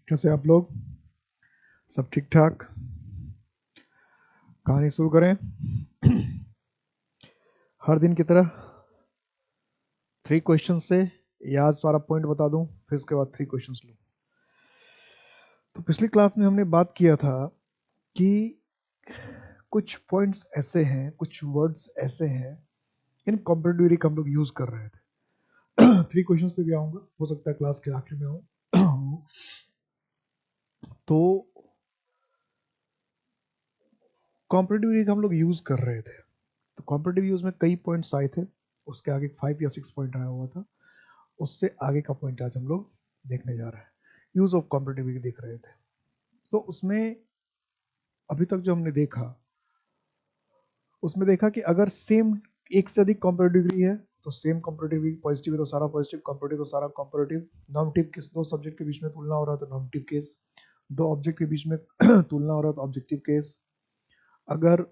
कैसे आप लोग? सब ठीक ठाक? कहानी शुरू करें। हर दिन की तरह 3 क्वेश्चन से या आज सारा पॉइंट बता दूं, फिर उसके बाद 3 क्वेश्चंस लूं। तो पिछली क्लास में हमने बात किया था कि कुछ पॉइंट्स ऐसे हैं, कुछ वर्ड्स ऐसे हैं इन कॉम्पिटिटिव डिग्री का हम लोग यूज कर रहे थे। 3 क्वेश्चंस पे भी आऊंगा, हो सकता है क्लास के आखिर में हो। तो कॉम्पिटिटिव डिग्री का हम लोग यूज कर रहे थे। तो कॉम्पिटिटिव यूज में कई पॉइंट्स आए थे, उसके आगे 5 या 6 पॉइंट आया हुआ था। उससे आगे का पॉइंट आज हम लोग देखने जा रहे हैं। यूज ऑफ कॉम्पिटिटिव डिग्री देख रहे थे। तो उसमें अभी तक जो हमने देखा, उसमें देखा कि अगर सेम एक से अधिक कॉम्पिटिटिव डिग्री है तो सेम कॉम्पिटिटिव डिग्री, पॉजिटिव है तो सारा पॉजिटिव, कॉम्पिटिटिव तो सारा कॉम्पिटिटिव। नॉमिनेटिव केस, दो सब्जेक्ट के बीच में तुलना हो रहा है तो नॉमिनेटिव केस, दो ऑब्जेक्ट के बीच में तुलना हो रहा है तो ऑब्जेक्टिव केस। अगर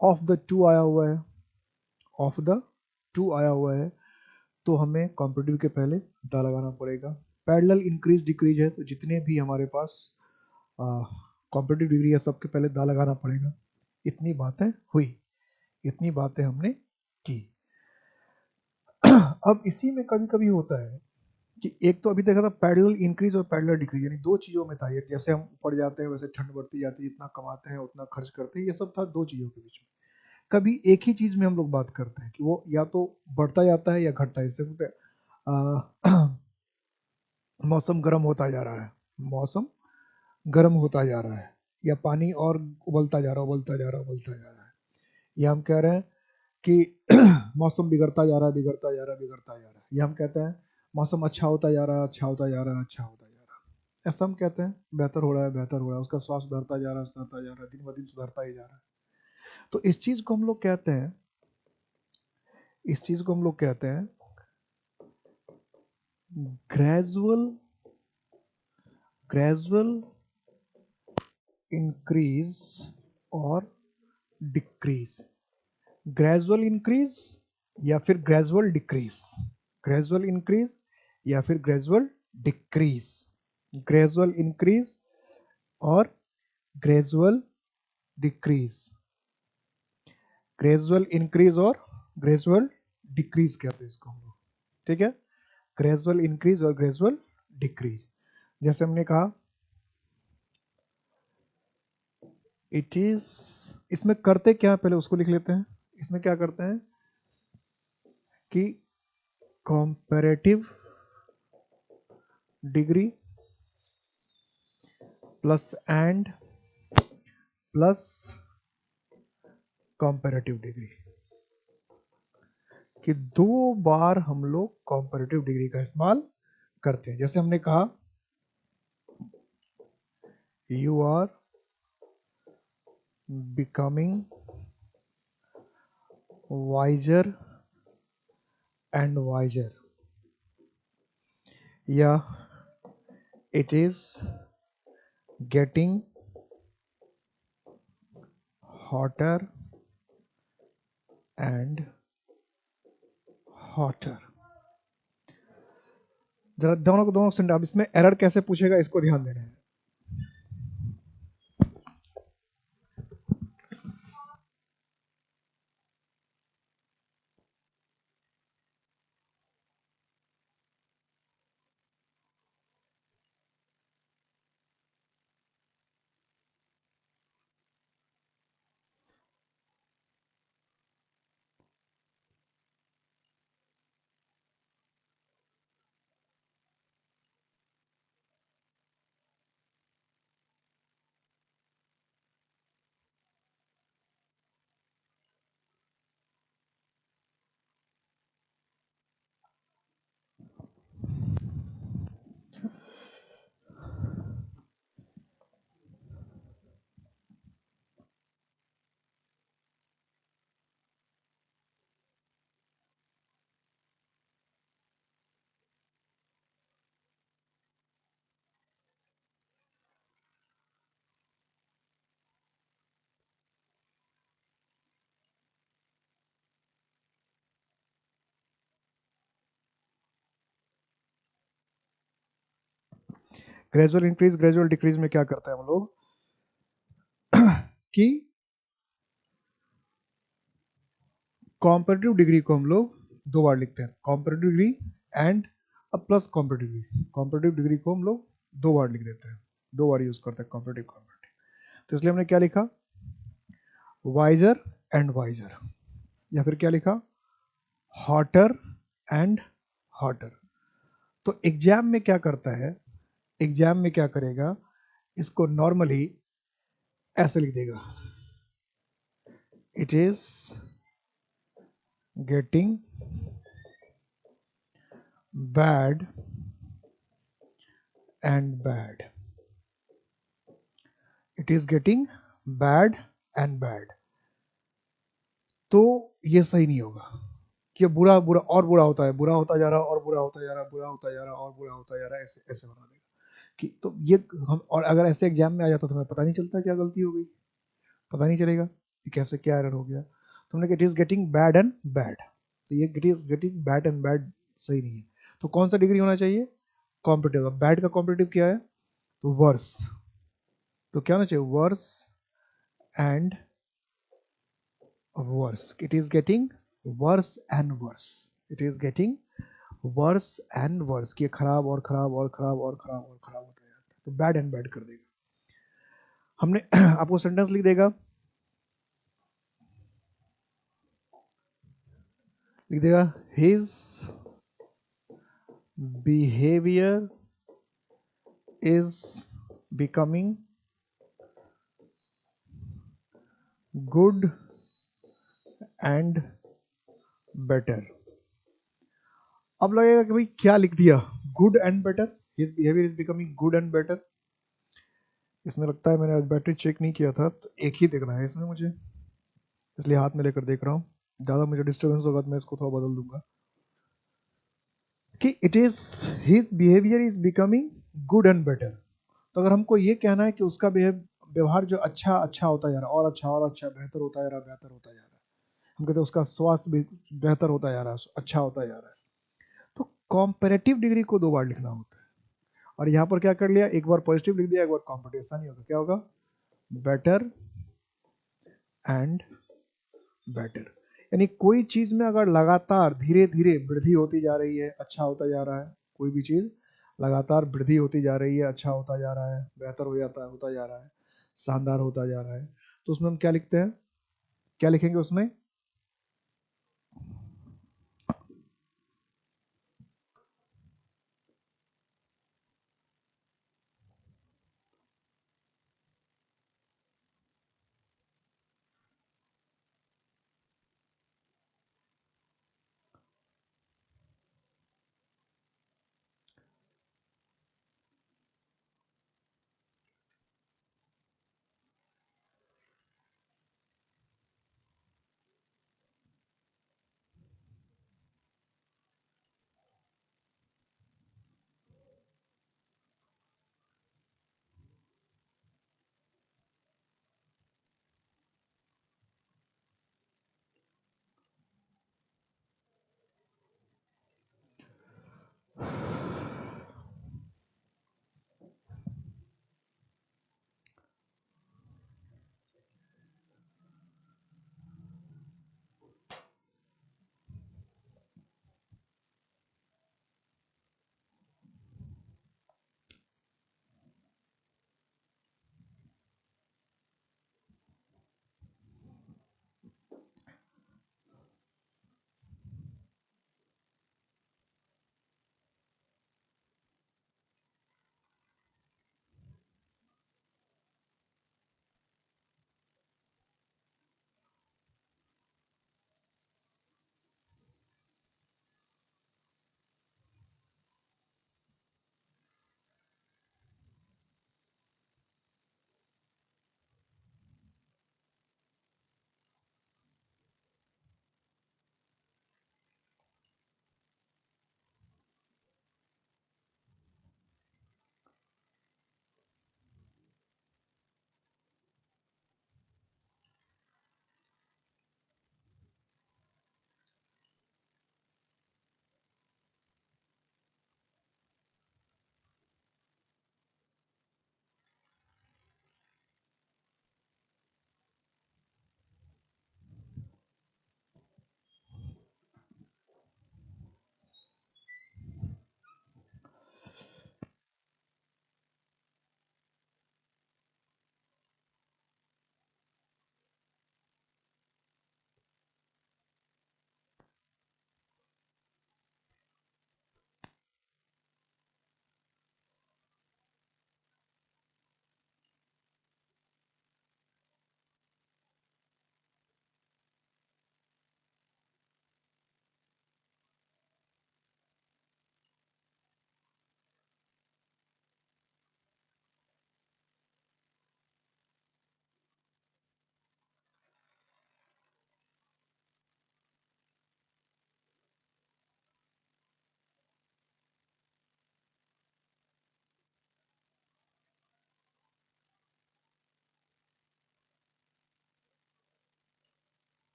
ऑफ द टू आया हुआ है, ऑफ द टू आया हुआ है तो हमें कॉम्पिटिटिव के पहले दा लगाना पड़ेगा। पैरेलल इंक्रीज डिक्रीज है तो जितने भी हमारे पास कॉम्पिटिटिव डिग्री है सबके पहले दा लगाना पड़ेगा। इतनी बातें हुई, इतनी बातें हमने की। अब इसी में कभी कभी होता है कि एक तो अभी देखा था पैरेलल इंक्रीज और पैरेलल डिक्रीज, यानी दो चीजों में था। ये जैसे हम ऊपर जाते हैं वैसे ठंड बढ़ती जाती है, जितना कमाते हैं उतना खर्च करते हैं, ये सब था दो चीजों के बीच में। कभी एक ही चीज में हम लोग बात करते हैं कि वो या तो बढ़ता जाता है या घटता है। जैसे बोलते हैं मौसम गर्म होता जा रहा है, मौसम गर्म होता जा रहा है, या पानी और उबलता जा रहा है, उबलता जा रहा है, उबलता जा रहा है। या हम कह रहे हैं कि मौसम बिगड़ता जा रहा है, बिगड़ता जा रहा है, बिगड़ता जा रहा है। या हम कहते हैं मौसम अच्छा होता जा रहा है, अच्छा होता जा रहा है, अच्छा होता जा रहा है। ऐसा हम कहते हैं बेहतर हो रहा है, बेहतर हो रहा है, उसका स्वास्थ्य सुधरता जा रहा है, सुधरता जा रहा है, दिन ब दिन सुधरता ही जा रहा है। तो इस चीज को हम लोग कहते हैं, इस चीज को हम लोग कहते हैं ग्रेजुअल, ग्रेजुअल इंक्रीज और डिक्रीज। ग्रेजुअल इंक्रीज या फिर ग्रेजुअल डिक्रीज, ग्रेजुअल इंक्रीज या फिर ग्रेजुअल डिक्रीज, ग्रेजुअल इंक्रीज और ग्रेजुअल डिक्रीज, ग्रेजुअल इंक्रीज और ग्रेजुअल डिक्रीज कहते हैं इसको हम लोग। ठीक है, ग्रेजुअल इंक्रीज और ग्रेजुअल डिक्रीज। जैसे हमने कहा इट इज, इसमें करते क्या है पहले उसको लिख लेते हैं। इसमें क्या करते हैं कि comparative degree plus and plus comparative degree, कि दो बार हम लोग कंपैरेटिव डिग्री का इस्तेमाल करते हैं। जैसे हमने कहा you are becoming wiser and wiser, या it is getting hotter and hotter. जरा दोनों को दोनों सेंटेंस, अब इसमें एरर कैसे पूछेगा इसको ध्यान देना है। ग्रेजुअल इंक्रीज ग्रेजुअल डिक्रीज में क्या करते हैं हम लोग कि कॉम्परेटिव डिग्री को हम लोग दो बार लिखते हैं, कॉम्परेटिव डिग्री एंड अब plus comparative degree. Comparative degree को हम लोग दो बार लिख देते हैं, दो बार यूज करते हैं कॉम्परेटिव कॉम्परेटिव। तो इसलिए हमने क्या लिखा, वाइजर एंड वाइजर, या फिर क्या लिखा, हॉटर एंड हॉटर। तो एग्जाम में क्या करता है, एग्जाम में क्या करेगा, इसको नॉर्मली ऐसे लिख देगा, it is getting bad and bad, it is getting bad and bad. तो ये सही नहीं होगा कि बुरा बुरा और बुरा होता है, बुरा होता जा रहा और बुरा होता जा रहा, बुरा होता जा रहा और बुरा होता जा रहा, ऐसे ऐसे बना देगा कि तो ये हम, और अगर ऐसे एग्जाम में आ जाता तो हमें पता नहीं चलता क्या गलती हो गई, पता नहीं चलेगा कि कैसे क्या एरर हो गया। तो हमने it is getting bad and bad, तो ये it is getting bad and bad सही नहीं है। तो कौन सा डिग्री होना चाहिए, कॉम्पिटिटिव। बैड का कॉम्पिटिटिव क्या है, तो वर्स, तो क्या होना चाहिए, worse and worse, it is getting worse and worse, it is getting worse and worse, कि खराब और खराब और खराब और खराब और खराब होता जाता है, तो बैड एंड बैड कर देगा। हमने आपको सेंटेंस लिख देगा, लिख देगा his behaviour is becoming good and better. अब लगेगा कि भाई क्या लिख दिया, good and better, his behaviour is becoming good and better. इसमें लगता है मैंने आज बैटरी चेक नहीं किया था, तो एक ही देखना है इसमें मुझे, इसलिए हाथ में लेकर देख रहा हूँ। ज़्यादा मुझे डिस्टर्बेंस होगा तो मैं इसको थोड़ा बदल दूंगा कि it is his behaviour is becoming good and better. तो अगर हमको ये कहना है कि उसका व्यवहार जो अच्छा अच्छा होता जा रहा है, और अच्छा बेहतर होता जा रहा है, बेहतर होता जा रहा है, हम कहते हैं उसका स्वास्थ्य भी बेहतर होता जा रहा है, अच्छा होता जा रहा है, तो कॉम्पेरेटिव डिग्री को दो बार लिखना होता है। और यहाँ पर क्या कर लिया, एक बार पॉजिटिव लिख दिया, एक बार कॉम्पिटिशन नहीं होगा, क्या होगा, बेटर एंड बेटर। यानी कोई चीज में अगर लगातार धीरे धीरे वृद्धि होती जा रही है, अच्छा होता जा रहा है, कोई भी चीज लगातार वृद्धि होती जा रही है, अच्छा होता जा रहा है, बेहतर हो जाता है, होता जा रहा है, शानदार होता जा रहा है, तो उसमें हम क्या लिखते हैं, क्या लिखेंगे उसमें,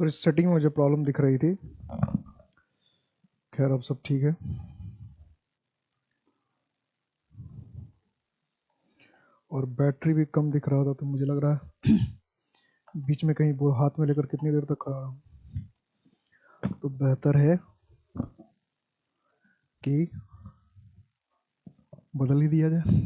थोड़ी सेटिंग में मुझे प्रॉब्लम दिख रही थी, खैर अब सब ठीक है। और बैटरी भी कम दिख रहा था, तो मुझे लग रहा है बीच में कहीं वो हाथ में लेकर कितनी देर तक खड़ा रहूं, तो बेहतर है कि बदल ही दिया जाए।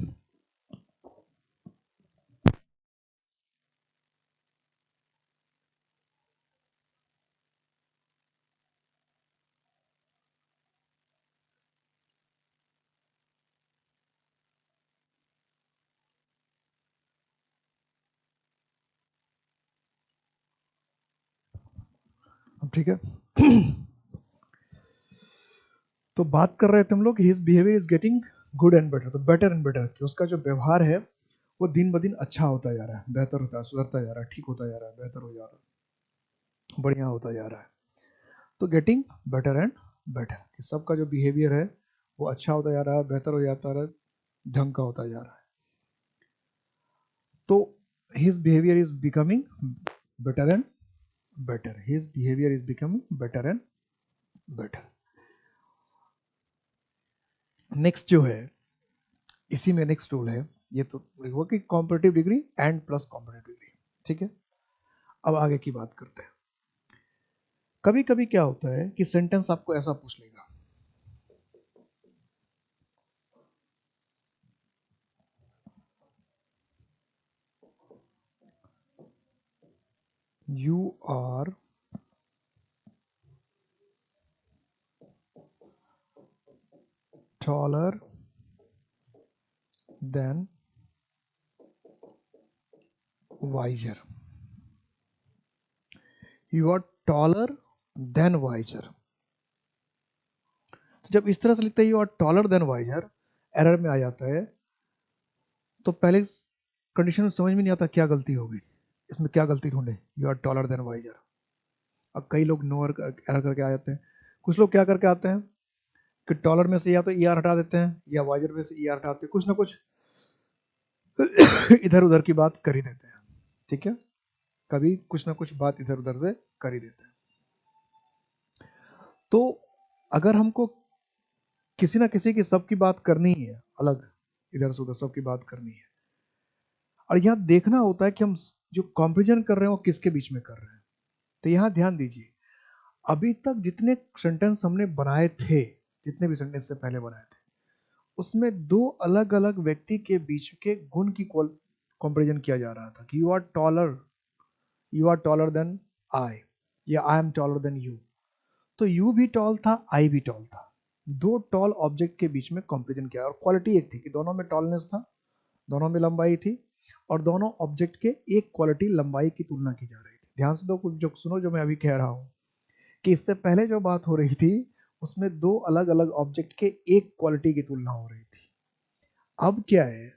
अब ठीक है। तो बात कर रहे थे हम लोग, his behaviour is getting good and better, तो बेटर एंड बेटर कि उसका जो व्यवहार है वो दिन ब दिन अच्छा होता जा रहा है, बेहतर होता है, सुधरता जा रहा है, ठीक होता जा रहा है, बेहतर हो जा रहा है, बढ़िया होता जा रहा है। तो गेटिंग बेटर एंड बेटर कि सबका जो बिहेवियर है वो अच्छा होता जा रहा है, बेहतर हो जाता है, ढंग का होता जा रहा है। तो his behaviour is becoming better and better, his behaviour is becoming better and better. Next जो है, इसी में नेक्स्ट रूल है, ये तो हुआ कि comparative degree and plus comparative degree, ठीक है। अब आगे की बात करते हैं। कभी कभी क्या होता है कि सेंटेंस आपको ऐसा पूछ लेगा, you are taller than wiser, you are taller than wiser। तो जब इस तरह से लिखते हैं you are taller than wiser, error में आ जाता है, तो पहले कंडीशन समझ में नहीं आता क्या गलती होगी, इसमें क्या गलती ढूंढे, you are taller than wiser. अब कई लोग नो एरर करके आ जाते हैं। कुछ लोग क्या करके आते हैं कि टॉलर में से या तो ई आर हटा देते हैं या वाइजर में से ई आर हटाते हैं, कुछ ना कुछ इधर उधर की बात कर ही देते हैं, ठीक है, कभी कुछ ना कुछ बात इधर उधर से कर ही देते हैं। तो अगर हमको किसी ना किसी की सबकी बात करनी ही है, अलग इधर से उधर सबकी बात करनी है, और यहाँ देखना होता है कि हम जो कंपैरिजन कर रहे हैं वो किसके बीच में कर रहे हैं। तो यहाँ ध्यान दीजिए, अभी तक जितने सेंटेंस हमने बनाए थे, जितने भी सेंटेंस से पहले बनाए थे, उसमें दो अलग अलग व्यक्ति के बीच के गुण की कंपैरिजन किया जा रहा था कि you are taller than I, या I am taller than you. तो यू भी टॉल था, आई भी टॉल था, दो टॉल ऑब्जेक्ट के बीच में कंपैरिजन किया, और क्वालिटी एक थी कि दोनों में टॉलनेस था, दोनों में लंबाई थी, और दोनों ऑब्जेक्ट के एक क्वालिटी लंबाई की तुलना की जा रही थी। ध्यान से दो कुछ जो सुनो जो मैं अभी कह रहा हूं, कि इससे पहले जो बात हो रही थी उसमें दो अलग अलग ऑब्जेक्ट के एक क्वालिटी की तुलना हो रही थी। अब क्या है,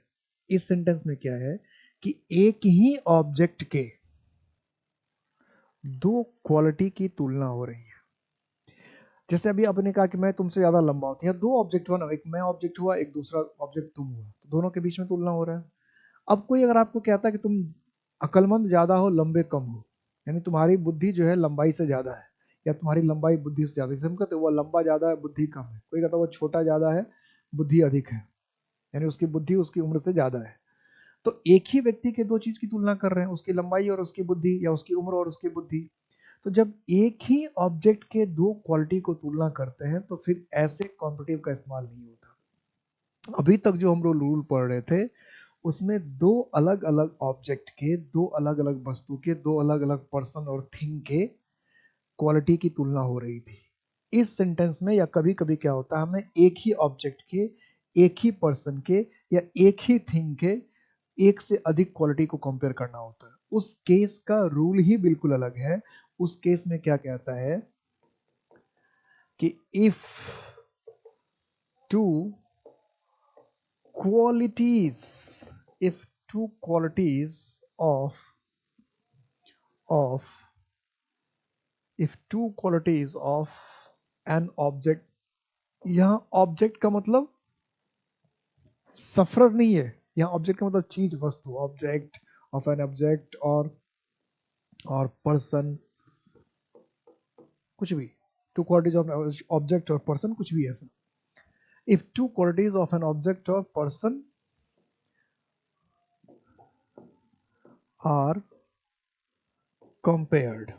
इस सेंटेंस में क्या है कि एक ही ऑब्जेक्ट के दो क्वालिटी की तुलना हो रही है। जैसे अभी आपने कहा कि मैं तुमसे ज्यादा लंबा हूं, या दो ऑब्जेक्ट हुआ ना, एक मैं ऑब्जेक्ट हुआ, एक दूसरा ऑब्जेक्ट तुम हुआ, तो दोनों के बीच में तुलना हो रहा है। अब कोई अगर आपको कहता है कि तुम अकलमंद ज्यादा हो, लंबे कम हो, यानी तुम्हारी बुद्धि जो है लंबाई से ज्यादा है, या तुम्हारी लंबाई बुद्धि से ज्यादा है, जैसे हम कहते हैं वो लंबा ज्यादा है बुद्धि कम है, कोई कहता है वो छोटा ज्यादा है बुद्धि अधिक है, यानी उसकी बुद्धि उसकी उम्र से ज्यादा है। तो एक ही व्यक्ति के दो चीज की तुलना कर रहे हैं, उसकी लंबाई और उसकी बुद्धि, या उसकी उम्र और उसकी बुद्धि। तो जब एक ही ऑब्जेक्ट के दो क्वालिटी को तुलना करते हैं तो फिर ऐसे कॉम्पिटिटिव का इस्तेमाल नहीं होता। अभी तक जो हम लोग रूल पढ़ रहे थे उसमें दो अलग अलग ऑब्जेक्ट के, दो अलग अलग वस्तु के, दो अलग अलग पर्सन और थिंग के क्वालिटी की तुलना हो रही थी। इस सेंटेंस में या कभी कभी क्या होता है, हमें एक ही ऑब्जेक्ट के, एक ही पर्सन के, या एक ही थिंग के एक से अधिक क्वालिटी को कंपेयर करना होता है। उस केस का रूल ही बिल्कुल अलग है। उस केस में क्या कहता है कि if two qualities if two qualities of if two qualities of an object, यहाँ ऑब्जेक्ट का मतलब सफरर नहीं है, यहाँ ऑब्जेक्ट का मतलब चीज वस्तु, ऑब्जेक्ट ऑफ एन ऑब्जेक्ट और पर्सन कुछ भी, टू क्वालिटीज ऑफ ऑब्जेक्ट और पर्सन, कुछ भी ऐसा। If two qualities of an object और person are compared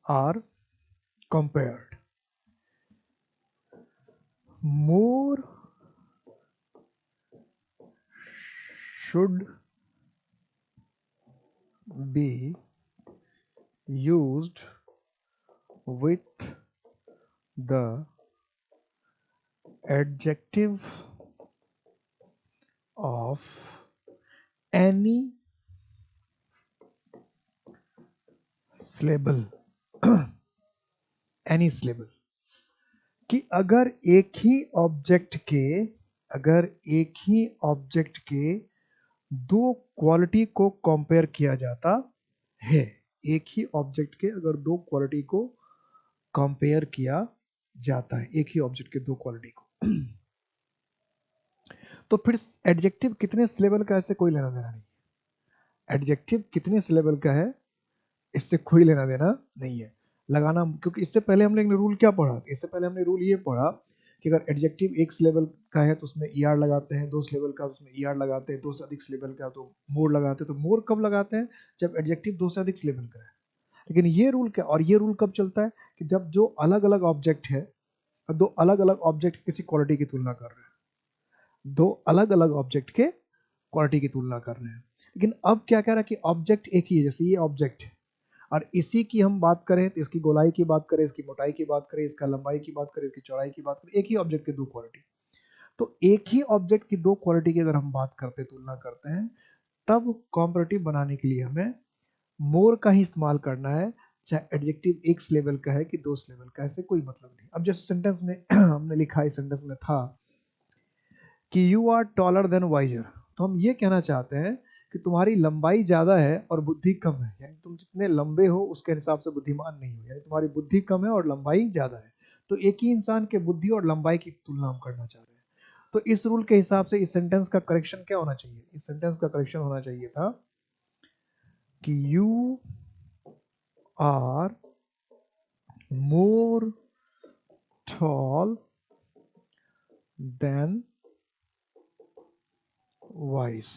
are compared, more should be used with the adjective of any syllable any syllable, कि अगर एक ही ऑब्जेक्ट के दो क्वालिटी को कंपेयर किया जाता है, एक ही ऑब्जेक्ट के अगर दो क्वालिटी को कंपेयर किया जाता है, एक ही ऑब्जेक्ट के दो क्वालिटी को, तो फिर एडजेक्टिव कितने सिलेबल का, इससे कोई लेना देना नहीं। एडजेक्टिव कितने सिलेबल का है इससे कोई लेना देना नहीं है लगाना, क्योंकि इससे पहले हमने रूल क्या पढ़ा, इससे पहले हमने रूल ये पढ़ा कि अगर एडजेक्टिव एक सिलेबल का है तो उसमें ईआर लगाते हैं, दो सिलेबल का उसमें ईआर लगाते हैं, दो से अधिक सिलेबल का तो मोर लगाते हैं। तो मोर कब लगाते हैं, जब एडजेक्टिव दो से अधिक सिलेबल का है। लेकिन ये रूल क्या, और ये रूल कब चलता है कि जब जो अलग अलग ऑब्जेक्ट है, दो अलग अलग ऑब्जेक्ट किसी क्वालिटी की तुलना कर रहे हैं, दो अलग अलग ऑब्जेक्ट के क्वालिटी की तुलना कर रहे हैं। लेकिन अब क्या कह रहा है कि ऑब्जेक्ट एक ही है, जैसे ये ऑब्जेक्ट है और इसी की हम बात करें तो इसकी गोलाई की बात करें, इसकी मोटाई की बात करें, इसका लंबाई की बात करें, इसकी चौड़ाई की बात करें, एक ही ऑब्जेक्ट की दो क्वालिटी। तो एक ही ऑब्जेक्ट की दो क्वालिटी की अगर हम बात करते हैं, तुलना करते हैं, तब कॉम्परेटिव बनाने के लिए हमें मोर का ही इस्तेमाल करना है, चाहे एडजेक्टिव एक लेवल का है कि दो लेवल का, ऐसे कोई मतलब नहीं। अब जैसे सेंटेंस में हमने लिखा, इस सेंटेंस में था कि you are taller than wiser, तो हम ये कहना चाहते हैं कि तुम्हारी लंबाई ज्यादा है और बुद्धि कम है, यानी तुम जितने लंबे हो उसके हिसाब से बुद्धिमान नहीं हो, यानी तुम्हारी बुद्धि कम है और लंबाई ज्यादा है। तो एक ही इंसान के बुद्धि और लंबाई की तुलना हम करना चाह रहे हैं। तो इस रूल के हिसाब से इस सेंटेंस का करेक्शन क्या होना चाहिए, इस सेंटेंस का करेक्शन होना चाहिए था कि you are more tall than wise,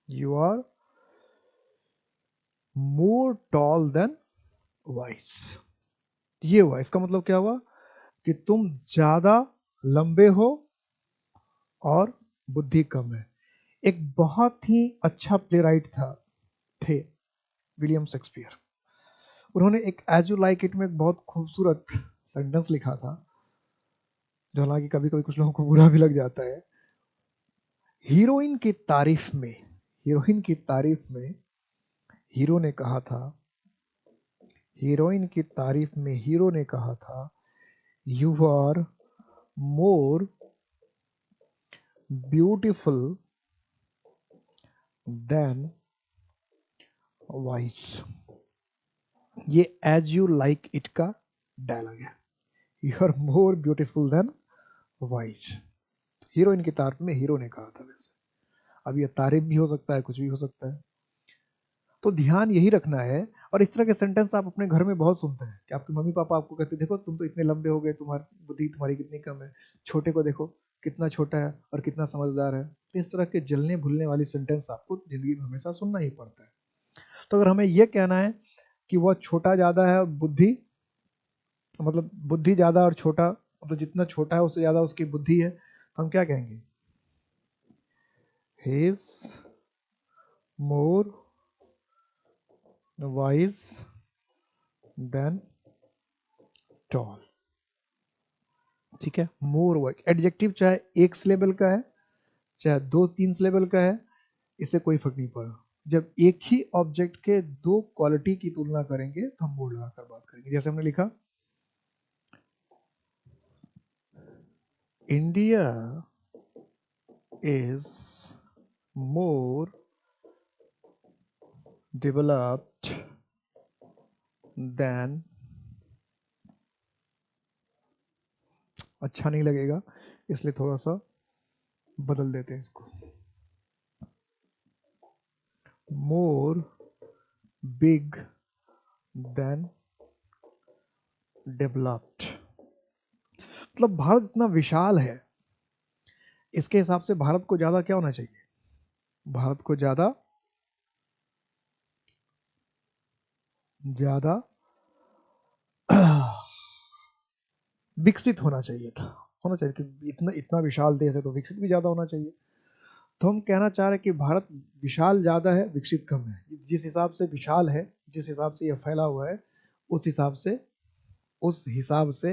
you are more tall than wise. ये हुआ, इसका मतलब क्या हुआ कि तुम ज्यादा लंबे हो और बुद्धि कम है। एक बहुत ही अच्छा प्लेराइट थे विलियम शेक्सपियर, उन्होंने एक एज यू लाइक इट में एक बहुत खूबसूरत सेंटेंस लिखा था, जो हालांकि कभी कभी कुछ लोगों को बुरा भी लग जाता है। हीरोइन की तारीफ में, हीरोइन की तारीफ में हीरो ने कहा था, हीरोइन की तारीफ में हीरो ने कहा था, you are more beautiful than wise. ये एज यू लाइक इट का डायलॉग है, you are more beautiful than wise. Heroine की तारीफ में हीरो ने कहा था। वैसे अब ये तारीफ भी हो सकता है, कुछ भी हो सकता है, तो ध्यान यही रखना है। और इस तरह के सेंटेंस आप अपने घर में बहुत सुनते हैं कि आपके मम्मी पापा आपको कहते, देखो तुम तो इतने लंबे हो गए, तुम्हारी बुद्धि तुम्हारी कितनी कम है, छोटे को देखो कितना छोटा है और कितना समझदार है। तो इस तरह के जलने भूलने वाली सेंटेंस आपको जिंदगी में हमेशा सुनना ही पड़ता है। तो अगर हमें यह कहना है कि वह छोटा ज्यादा है, बुद्धि मतलब बुद्धि ज्यादा और छोटा, तो जितना छोटा है उससे ज्यादा उसकी बुद्धि है, तो हम क्या कहेंगे, he is more wise than tall। ठीक है, मोर वर्क एडजेक्टिव चाहे एक सिलेबल का है चाहे दो तीन सिलेबल का है, इससे कोई फर्क नहीं पड़ा। जब एक ही ऑब्जेक्ट के दो क्वालिटी की तुलना करेंगे तो हम मोर लगाकर बात करेंगे। जैसे हमने लिखा, India is more developed than, अच्छा नहीं लगेगा इसलिए थोड़ा सा बदल देते हैं इसको, मोर बिग देन डेवलप्ड। मतलब भारत इतना विशाल है, इसके हिसाब से भारत को ज्यादा क्या होना चाहिए, भारत को ज्यादा ज्यादा विकसित होना चाहिए था, होना चाहिए कि इतना इतना विशाल देश है तो विकसित भी ज्यादा होना चाहिए। तो हम कहना चाह रहे हैं कि भारत विशाल ज्यादा है, विकसित कम है। जिस हिसाब से विशाल है, जिस हिसाब से यह फैला हुआ है, उस हिसाब से उस हिसाब से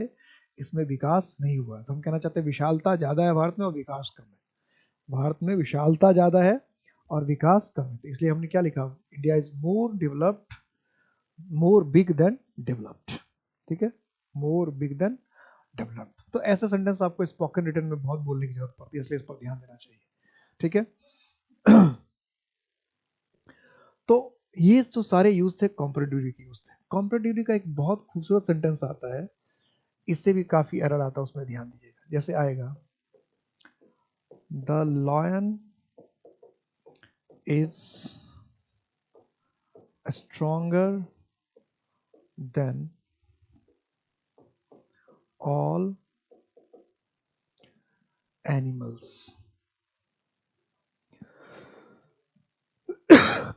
इसमें विकास नहीं हुआ। तो हम कहना चाहते हैं विशालता ज्यादा है भारत में और विकास कम है। भारत में विशालता ज्यादा है और विकास कम है, तो इसलिए हमने क्या लिखा, India is more developed, more big than developed. ठीक है, मोर बिग देन डेवलप्ड। तो ऐसे सेंटेंस आपको स्पोकन रिटन में बहुत बोलने की जरूरत पड़ती है, इसलिए इस पर ध्यान देना चाहिए। ठीक है। तो ये जो सारे यूज थे कॉम्परेटिव डिग्री के यूज थे। कॉम्परेटिव डिग्री का एक बहुत खूबसूरत सेंटेंस आता है, इससे भी काफी एरर आता है, उसमें ध्यान दीजिएगा। जैसे आएगा, the lion is stronger then all animals.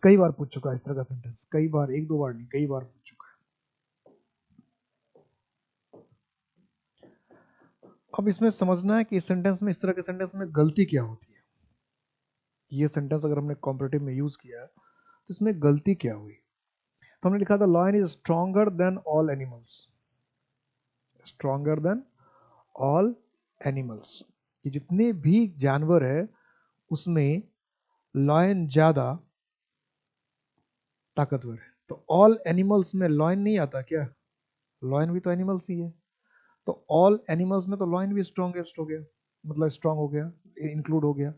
कई बार पूछ चुका है इस तरह का सेंटेंस, कई बार, एक दो बार नहीं, कई बार पूछ चुका है। अब इसमें समझना है कि इस सेंटेंस में, इस तरह के सेंटेंस में गलती क्या होती है। ये सेंटेंस अगर हमने कॉम्परेटिव में यूज किया तो इसमें गलती क्या हुई। तो हमने लिखा था lion is stronger than all animals, stronger than all animals. ये जितने भी जानवर है उसमें लॉयन ज्यादा ताकतवर है। तो ऑल एनिमल्स में लॉयन नहीं आता क्या, लॉयन भी तो एनिमल्स ही है। तो ऑल एनिमल्स में तो लॉयन भी स्ट्रॉन्गेस्ट हो गया, मतलब स्ट्रॉन्ग हो गया, इंक्लूड हो गया।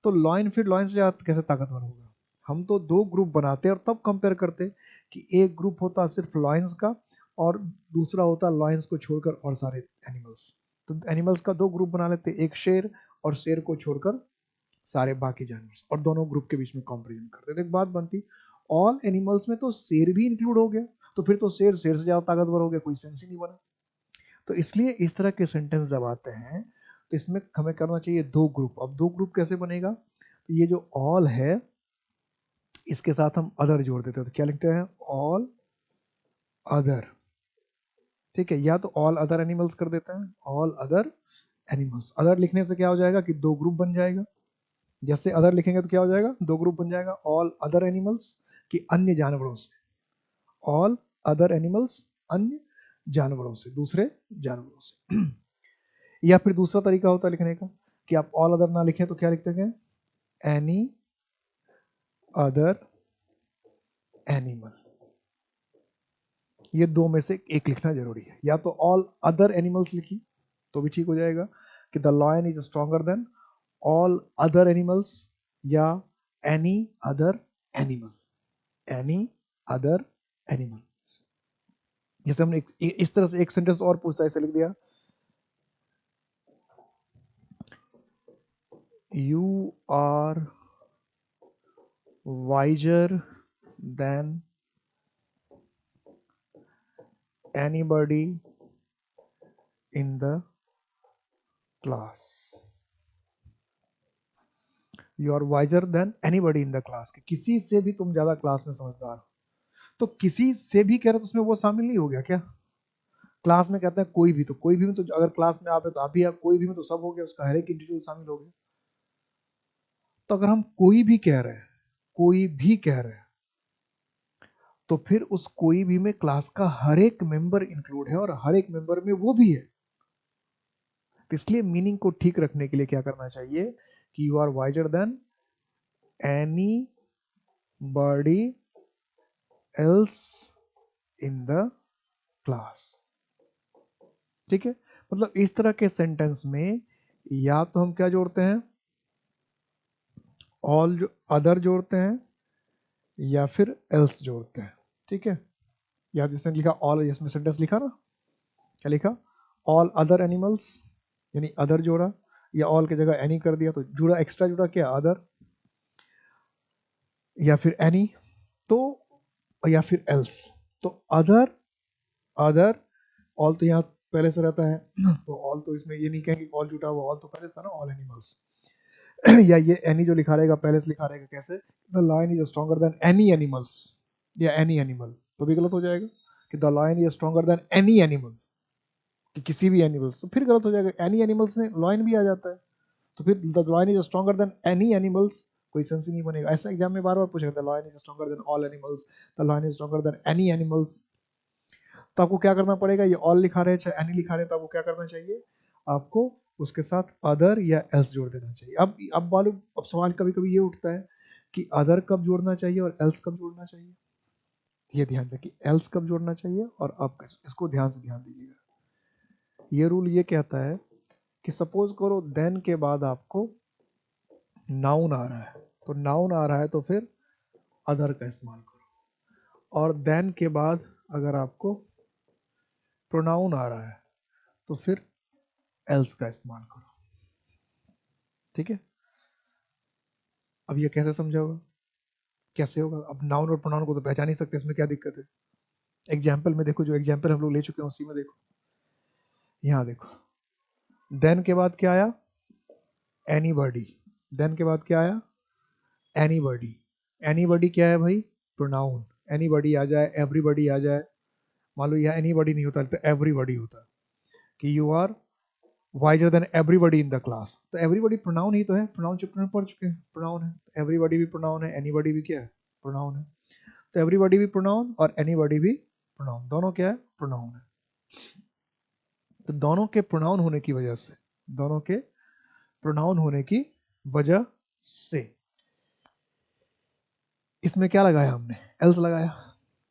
तो लॉयन फिर लॉयन से ज्यादा कैसे ताकतवर होगा। हम तो दो ग्रुप बनाते और तब कंपेयर करते कि एक ग्रुप होता सिर्फ लॉयंस का और दूसरा होता लॉयंस को छोड़कर और सारे एनिमल्स। तो एनिमल्स का दो ग्रुप बना लेते, एक शेर और शेर को छोड़कर सारे बाकी जानवर, और दोनों ग्रुप के बीच में कंपैरिजन करते। तो एक बात बनती, ऑल एनिमल्स में तो शेर भी इंक्लूड हो गया, तो फिर तो शेर शेर से ज्यादा ताकतवर हो गया, कोई सेंस ही नहीं बना। तो इसलिए इस तरह के सेंटेंस जब आते हैं तो इसमें हमें करना चाहिए दो ग्रुप। अब दो ग्रुप कैसे बनेगा, तो ये जो ऑल है इसके साथ हम अदर जोड़ देते हैं, तो क्या लिखते हैं, ऑल अदर। ठीक है, या तो ऑल अदर एनिमल्स कर देते हैं, ऑल अदर एनिमल्स। अदर लिखने से क्या हो जाएगा कि दो ग्रुप बन जाएगा। जैसे अदर लिखेंगे तो क्या हो जाएगा, दो ग्रुप बन जाएगा, ऑल अदर एनिमल्स कि अन्य जानवरों से, ऑल अदर एनिमल्स अन्य जानवरों से, दूसरे जानवरों से। या फिर दूसरा तरीका होता है लिखने का कि आप ऑल अदर ना लिखें तो क्या लिखते हैं, एनी अदर एनिमल। ये दो में से एक लिखना जरूरी है। या तो ऑल अदर एनिमल्स लिखी तो भी ठीक हो जाएगा कि the lion is stronger than all other animals, या any other animal, any other animal. जैसे हमने इस तरह से एक सेंटेंस और पूछता है, ऐसे लिख दिया, you are wiser than anybody in the class, you are wiser than anybody in the class, कि किसी से भी तुम ज्यादा क्लास में समझदार हो। तो किसी से भी कह रहे तो उसमें वो शामिल नहीं हो गया क्या, क्लास में कहते हैं कोई भी, तो कोई भी में तो अगर क्लास में आप है तो आप भी, आप कोई भी में तो सब हो गया, उसका हर एक इंडिविजुअल शामिल हो गया। तो अगर हम कोई भी कह रहे हैं, कोई भी कह रहे हैं, तो फिर उस कोई भी में क्लास का हर एक मेंबर इंक्लूड है और हर एक मेंबर में वो भी है। तो इसलिए मीनिंग को ठीक रखने के लिए क्या करना चाहिए कि you are wiser than anybody else in the class. ठीक है, मतलब इस तरह के सेंटेंस में या तो हम क्या जोड़ते हैं, ऑल अदर जोड़ते हैं या फिर एल्स जोड़ते हैं। ठीक है, या जिसने लिखा ऑल, इसमें सेंटेंस लिखा ना, क्या लिखा, ऑल अदर एनिमल्स, यानी अदर जोड़ा, या ऑल की जगह एनी कर दिया तो जुड़ा, एक्स्ट्रा जुड़ा क्या, अदर, या फिर एनी। तो और या फिर एल्स। तो अदर, अदर, ऑल तो यहाँ पहले से रहता है तो ऑल तो इसमें ये नहीं कहेंगे ऑल जुटा हुआ, ऑल तो पहले से ना, ऑल एनिमल्स या ये एनी जो लिखा रहेगा पहले से लिखा रहेगा कैसे, the lion is stronger than any animals, या एनी एनिमल, तो भी गलत हो जाएगा कि the lion is stronger than any animal, कि किसी भी एनिमल, तो फिर गलत हो जाएगा। एनी एनिमल्स में लायन भी आ जाता है, तो फिर the lion is stronger than any animals, कोई सेंस ही नहीं बनेगा। ऐसा एग्जाम में बार बार पूछेगा, the lion is stronger than all animals, the lion is stronger than any animals. तो आपको क्या करना पड़ेगा, ये ऑल लिखा रहे चाहे एनी लिखा रहे, तो आपको क्या करना चाहिए, आपको उसके साथ अदर या एल्स जोड़ देना चाहिए। अब मालूम, अब सवाल कभी कभी ये उठता है कि अदर कब जोड़ना चाहिए और एल्स कब जोड़ना चाहिए। ये ध्यान रखिए, एल्स कब जोड़ना चाहिए और अब इसको ध्यान से ध्यान दीजिएगा। ये रूल ये कहता है कि सपोज करो देन के बाद आपको नाउन आ रहा है, तो नाउन आ रहा है तो फिर अदर का इस्तेमाल करो, और देन के बाद अगर आपको प्रोनाउन आ रहा है तो फिर एल्स का इस्तेमाल करो। ठीक है, अब ये कैसे समझा होगा, कैसे होगा? अब नाउन और प्रोनाउन को तो पहचान ही सकते, इसमें क्या दिक्कत है? एग्जाम्पल में देखो, जो एग्जाम्पल हम लोग ले चुके हैं उसी में देखो, यहाँ देखो, देन के बाद क्या आया, एनीबॉडी। देन के बाद क्या आया, एनीबॉडी। एनीबॉडी क्या है भाई, प्रोनाउन। एनीबॉडी आ जाए, एवरीबॉडी आ जाए, मान लो यहाँ एनीबॉडी नहीं होता तो एवरीबॉडी होता, कि you are wiser than everybody in the class, तो एवरीबॉडी प्रोनाउन ही तो है, प्रोनाउन चैप्टर में पढ़ चुके हैं, प्रोनाउन है। एवरीबॉडी भी प्रोनाउन है, एनीबॉडी भी क्या है, प्रोनाउन है। तो एवरीबॉडी भी प्रोनाउन और एनीबॉडी भी प्रोनाउन, दोनों क्या है, प्रोनाउन है। तो दोनों के प्रोनाउन होने की वजह से, दोनों के प्रोनाउन होने की वजह से इसमें क्या लगाया हमने, एल्स लगाया,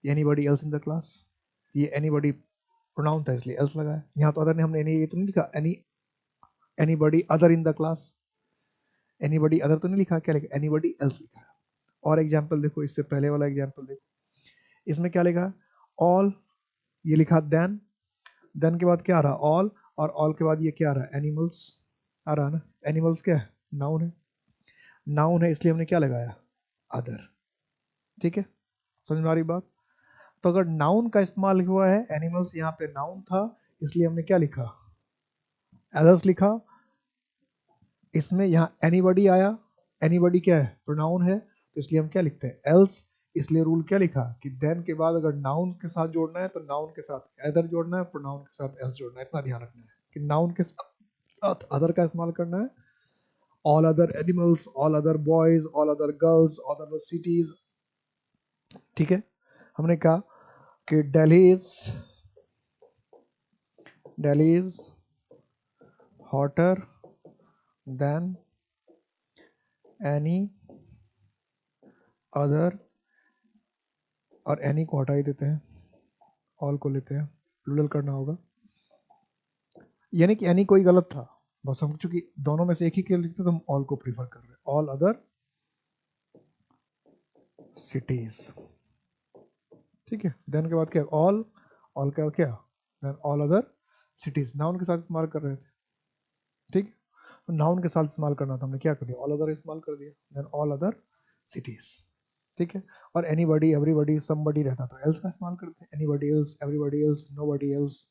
anybody else in the class. ये एनीबॉडी प्रोनाउन था इसलिए एल्स लगाया। यहाँ तो अदर ने हमने ये तो नहीं लिखा, anybody other in the class, anybody other तो नहीं लिखा, क्या लिखा, एनीबॉडी एल्स लिखा है। और एग्जाम्पल देखो, इससे पहले वाला एग्जाम्पल देखो, इसमें क्या लिखा, ऑल, ये लिखा देन, देन के बाद क्या आ रहा, ऑल, और ऑल के बाद ये क्या आ रहा है, एनिमल्स आ रहा है ना। एनिमल्स क्या है, नाउन है, नाउन है इसलिए हमने क्या लगाया, अदर। ठीक है, समझ में आ रही बात? तो अगर नाउन का इस्तेमाल हुआ है, एनिमल्स यहाँ पे नाउन था इसलिए हमने क्या लिखा, अदर्स लिखा। इसमें यहाँ एनीबॉडी आया, एनीबॉडी क्या है, प्रोनाउन है, तो इसलिए हम क्या लिखते हैं, एल्स। इसलिए रूल क्या लिखा कि देन के बाद अगर नाउन के साथ जोड़ना है तो नाउन के साथ अदर जोड़ना है, प्रोनाउन के साथ एल्स जोड़ना है। इतना ध्यान रखना है कि नाउन के साथ अदर का इस्तेमाल करना है, all other animals, all other boys, all other girls, all other cities. ठीक है, हमने कहा कि Delhi is hotter then any other, और एनी को हटा ही देते हैं, ऑल को लेते हैं, प्लूरल करना होगा। यानी कि एनी कोई गलत था, बस हम चूंकि दोनों में से एक ही के लिखते तो हम ऑल को प्रीफर कर रहे हैं, ऑल अदर सिटीज। ठीक है, देन के बाद क्या, ऑल, ऑल का क्या, than all other cities, noun के साथ इस्तेमाल कर रहे थे। ठीक, तो नाउन के साथ इस्तेमाल करना था, हमने क्या कर दिया, ऑल अदर इस्तेमाल कर दिया, देन ऑल अदर सिटीज। ठीक है, और एनीबॉडी, एवरीबॉडी, समबॉडी रहता था, एल्स का इस्तेमाल करते हैं, anybody else, everybody else, nobody else.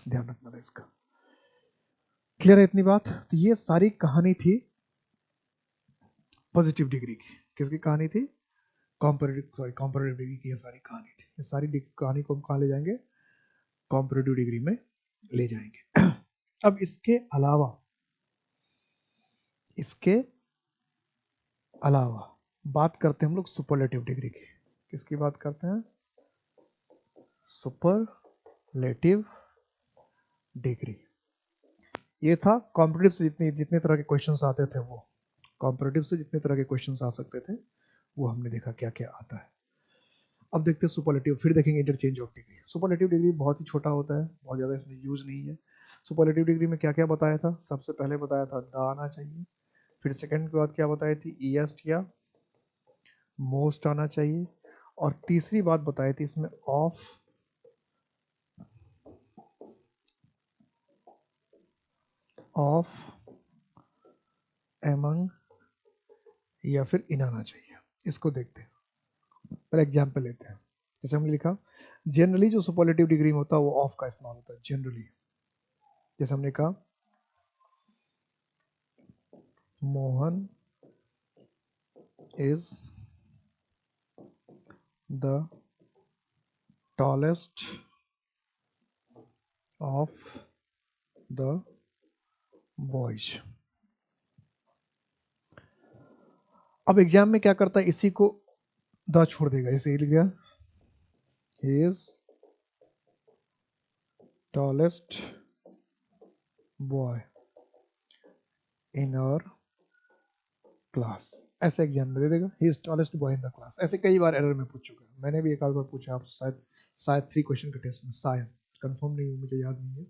ध्यान रखना था इसका। क्लियर है इतनी बात? तो ये सारी कहानी थी पॉजिटिव डिग्री की। किसकी कहानी थी, कॉम्परेटिव डिग्री की ये सारी कहानी थी। ये सारी कहानी को हम कहाँ ले जाएंगे, कॉम्परेटिव डिग्री में ले जाएंगे। अब इसके अलावा बात करते हैं हम लोग सुपरलेटिव डिग्री की। किसकी बात करते हैं, सुपरलेटिव डिग्री। ये था कॉम्परेटिव से जितने तरह के क्वेश्चंस आते थे, वो कॉम्परेटिव से जितने तरह के क्वेश्चंस आ सकते थे वो हमने देखा क्या क्या आता है। अब देखते हैं सुपरलेटिव, फिर देखेंगे interchange of degree. Superlative degree बहुत ही छोटा होता है, बहुत ज़्यादा इसमें यूज नहीं है। सुपरलेटिव डिग्री में क्या क्या बताया था, सबसे पहले बताया था द आना चाहिए, फिर सेकंड के बाद क्या बताई थी, ईएस्ट या मोस्ट आना चाहिए, और तीसरी बात बताई थी इसमें ऑफ, एमंग, या फिर इन आना चाहिए। इसको देखते हैं। पहले एग्जाम्पल लेते हैं। जैसे हमने लिखा जनरली जो सुपरलेटिव डिग्री में होता है वो ऑफ का इस्तेमाल होता है जनरली। जैसे हमने कहा Mohan is the tallest of the boys. अब एग्जाम में क्या करता है, इसी को द छोड़ देगा, जैसे लिख दिया he is tallest boy in our class, ऐसे एग्जाम में दे देगा he is tallest boy in the class। ऐसे कई बार एरर में पूछ चुका है, मैंने भी एक आध बार पूछा आप शायद 3 क्वेश्चन के टेस्ट में, शायद कंफर्म नहीं, मुझे याद नहीं है।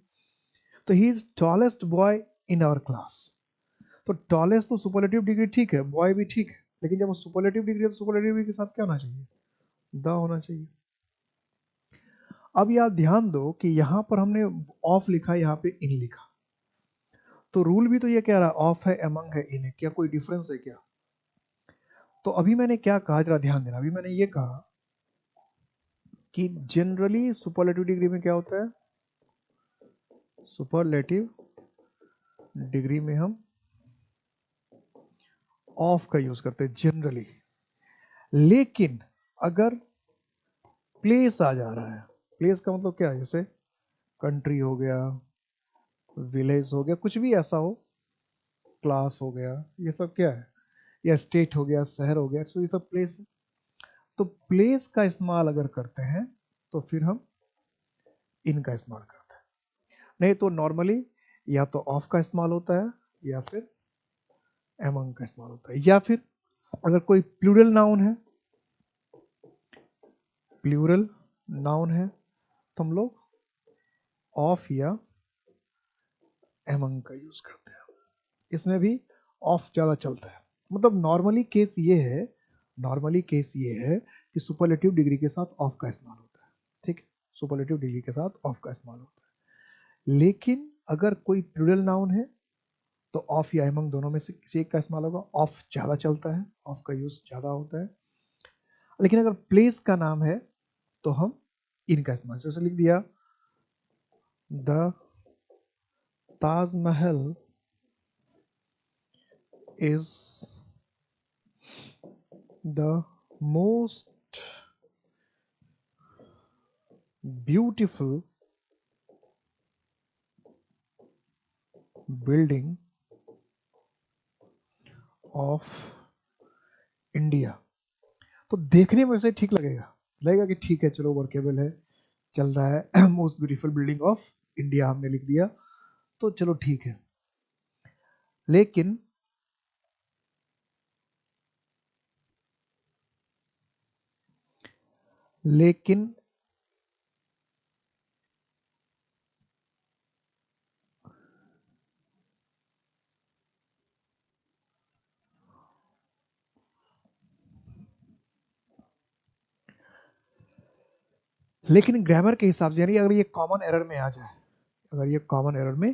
तो he is tallest boy in our class। तो टॉलेस्ट तो सुपरलेटिव डिग्री ठीक है, बॉय भी ठीक है, लेकिन जब वो सुपरलेटिव डिग्री है तो सुपरलेटिव डिग्री के साथ क्या होना चाहिए, द होना चाहिए। अब यार ध्यान दो कि यहां पर हमने ऑफ लिखा, यहाँ पे इन लिखा, तो रूल भी तो ये कह रहा है ऑफ है, अमंग है, इन है, क्या कोई डिफरेंस है क्या? तो अभी मैंने क्या कहा, जरा ध्यान देना। अभी मैंने ये कहा कि जनरली सुपरलेटिव डिग्री में क्या होता है, सुपरलेटिव डिग्री में हम ऑफ का यूज करते हैं जनरली। लेकिन अगर प्लेस आ जा रहा है, प्लेस का मतलब क्या है, जैसे कंट्री हो गया, विलेज हो गया, कुछ भी ऐसा हो, क्लास हो गया, ये सब क्या है, या स्टेट हो गया, शहर हो गया, तो ये सब प्लेस है। तो प्लेस का इस्तेमाल अगर करते हैं तो फिर हम इनका इस्तेमाल करते हैं, नहीं तो नॉर्मली या तो ऑफ का इस्तेमाल होता है या फिर एमंग का इस्तेमाल होता है। या फिर अगर कोई प्लूरल नाउन है, प्लूरल नाउन है तो हम लोग ऑफ या एमंग का यूज करते हैं। इसमें भी ऑफ ज्यादा चलता है। मतलब नॉर्मली केस ये है, नॉर्मली केस ये है कि सुपरलेटिव डिग्री के साथ ऑफ का इस्तेमाल होता है, ठीक है, सुपरलेटिव डिग्री के साथ ऑफ का इस्तेमाल होता है। लेकिन अगर कोई प्लूरल नाउन है तो ऑफ या एमंग दोनों में से किसी एक का इस्तेमाल होगा। ऑफ ज्यादा चलता है, ऑफ का यूज ज्यादा होता है। लेकिन अगर प्लेस का नाम है तो हम इनका इस्तेमाल, जैसे लिख दिया the Taj Mahal is the most beautiful building of India। तो देखने में वैसे ठीक लगेगा कि ठीक है, चलो वर्केबल है, चल रहा है, most beautiful building of India हमने लिख दिया तो चलो ठीक है। लेकिन लेकिन लेकिन ग्रामर के हिसाब से, यानी अगर ये कॉमन एरर में आ जाए, अगर ये कॉमन एरर में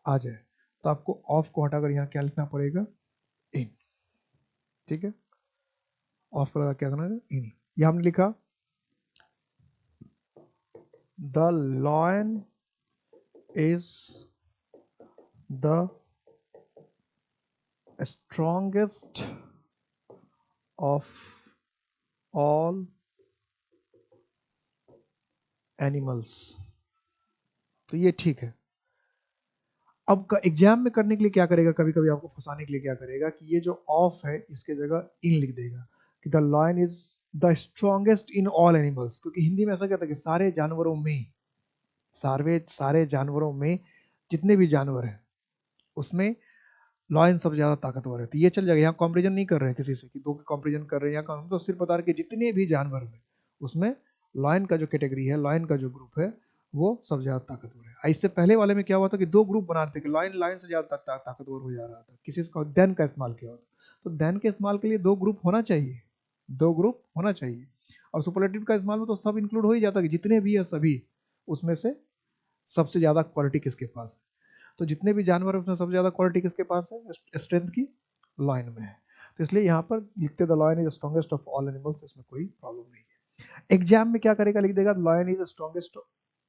आ जाए तो आपको ऑफ को हटाकर यहाँ क्या लिखना पड़ेगा, इन। ठीक है, ऑफ का क्या करना है, इन। ये हमने लिखा the lion is the strongest of all animals. तो ये ठीक है। अब का एग्जाम में करने के लिए क्या करेगा, कभी कभी आपको फंसाने के लिए क्या करेगा कि ये जो ऑफ है इसके जगह इन लिख देगा कि the lion is the strongest in all animals. क्योंकि हिंदी में ऐसा कहता है कि सारे जानवरों में, सारे जानवरों में जितने भी जानवर हैं उसमें लॉयन सबसे ज्यादा ताकतवर है। तो ये चल जाएगा, यहाँ कॉम्पेरिजन नहीं कर रहे हैं किसी से कि दो के कॉम्पेरिजन कर रहे हैं, यहाँ तो सिर्फ बता रहे कि जितने भी जानवर हैं उसमें लॉयन का जो कैटेगरी है, लॉयन का जो ग्रुप है वो सबसे ज्यादा ताकतवर है। इससे पहले वाले में क्या हुआ था कि दो ग्रुप बना रहे थे कि लॉयन लॉयन से ज्यादा ताकतवर हो जा रहा था, किसी का देन का इस्तेमाल किया होता। तो देन के इस्तेमाल के लिए दो ग्रुप होना चाहिए, दो ग्रुप होना चाहिए। और सुपरलेटिव का इस्तेमाल में तो सब इंक्लूड हो ही जाता कि जितने भी है सभी, उसमें से सबसे ज्यादा क्वालिटी किसके पास है। तो जितने भी जानवर है उसमें सबसे ज्यादा क्वालिटी किसके पास है, स्ट्रेंथ की, लाइन में है। तो इसलिए यहाँ पर लिखते the lion is strongest of all animals, इसमें कोई प्रॉब्लम नहीं है। एग्जाम में क्या करेगा, लिख देगा lion is strongest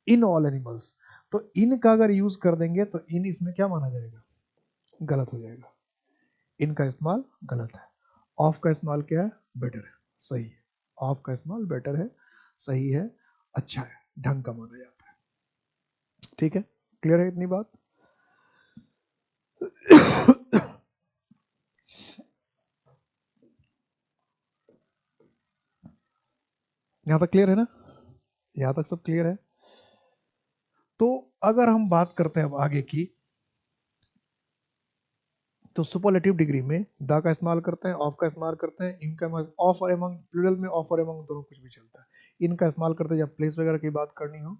in all animals, तो इन का अगर यूज कर देंगे तो इन इसमें क्या माना जाएगा, गलत हो जाएगा। इन का इस्तेमाल गलत है, ऑफ का इस्तेमाल क्या है, बेटर है, सही है। ऑफ का इस्तेमाल बेटर है, सही है, अच्छा है, ढंग का माना जाता है। ठीक है, क्लियर है इतनी बात? यहां तक क्लियर है ना? यहां तक सब क्लियर है? तो अगर हम बात करते हैं अब आगे की, तो सुपरलेटिव डिग्री में द का इस्तेमाल करते हैं, ऑफ का इस्तेमाल करते हैं, इन का ऑफ और एमंग, प्लूरल में ऑफ और एमंग दोनों कुछ भी चलता है। इन का इस्तेमाल करते हैं जब प्लेस वगैरह की बात करनी हो।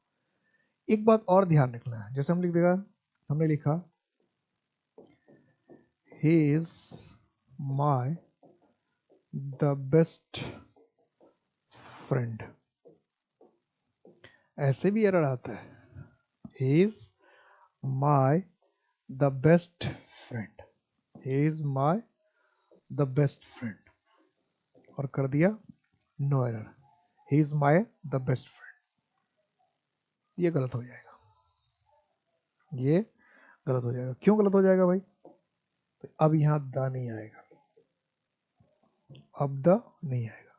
एक बात और ध्यान रखना है, जैसे हम लिख देगा, हमने लिखा he is my the best friend, ऐसे भी एरर आता है, he is my the best friend, he is my the best friend, और कर दिया no error, he is my the best friend, ये गलत हो जाएगा, ये गलत हो जाएगा। क्यों गलत हो जाएगा भाई? तो अब यहां द नहीं आएगा, अब द नहीं आएगा।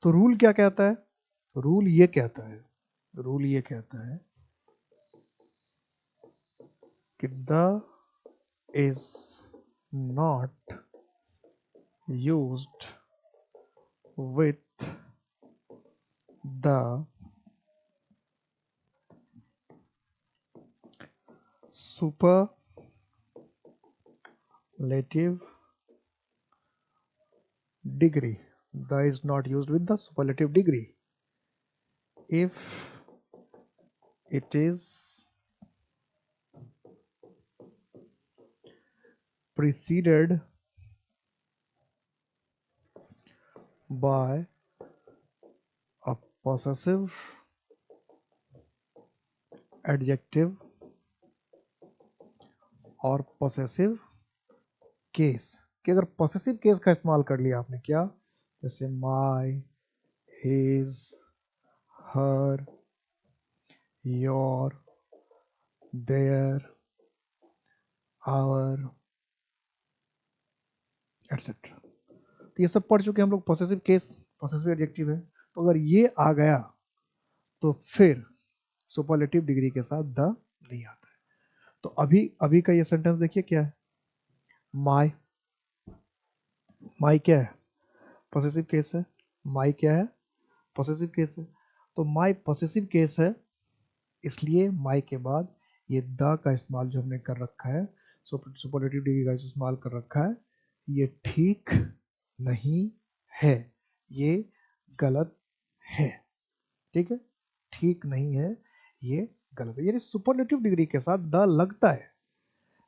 तो रूल क्या कहता है? तो रूल ये कहता है, रूल ये कहता है कि the is not used with the superlative degree. The is not used with the superlative degree if it is preceded by a possessive adjective और possessive case। कि अगर possessive case का इस्तेमाल कर लिया आपने, क्या, जैसे my, his, her, your, their, our, etcetera, तो ये सब पढ़ चुके हम लोग, पॉसेसिव केस, पॉसेसिव एडजेक्टिव है। तो अगर ये आ गया तो फिर सुपरलेटिव डिग्री के साथ द नहीं आता है। तो अभी अभी का ये सेंटेंस देखिए क्या है, माई, माई क्या है, पॉसेसिव केस है, माई क्या है, पॉसेसिव केस है। तो माई पॉसेसिव केस है, इसलिए माई के बाद ये द का इस्तेमाल जो हमने कर रखा है, सुपरलेटिव डिग्री का इस्तेमाल कर रखा है, ये ठीक नहीं है, ये गलत है। ठीक है, ठीक नहीं है, ये गलत है। यानी सुपरलेटिव डिग्री के साथ द लगता है,